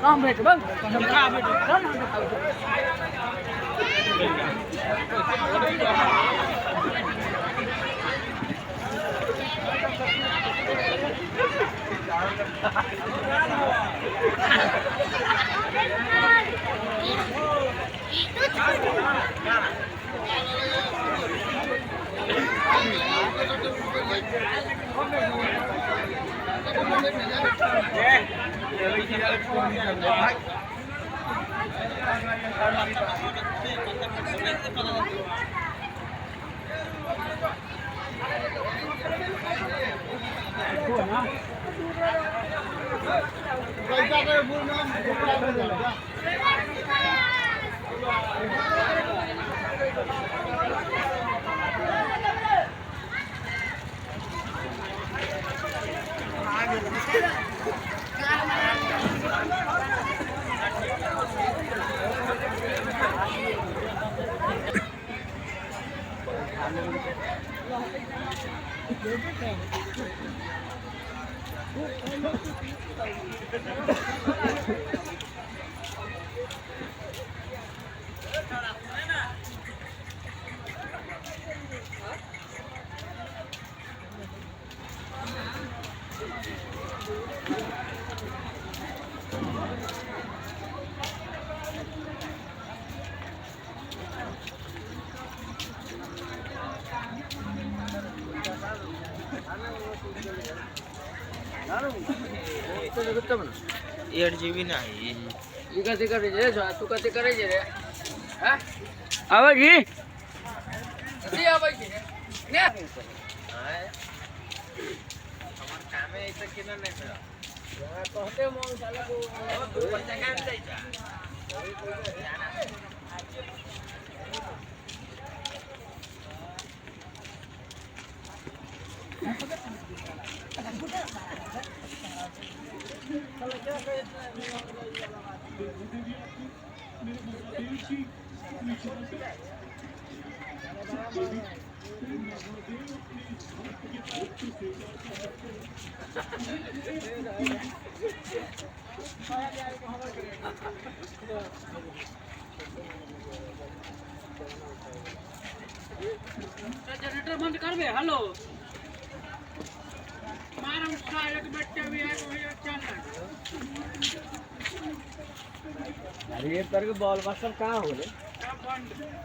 राम भेट बघ का भेट एट जीबी नाही कधी करायचे रे तू कधी करायचे रे हा आवाज ये कधी आवाज ये আমার কামে এটা কিনা নাই না कहते मग साला को तू पैसा काय द्यायचा जनरेटर बंद कर बे हेलो मारा उसका एक बच्चा भी है वो चल अरे ये करके बॉल बस्टर कहाँ हो रे बंद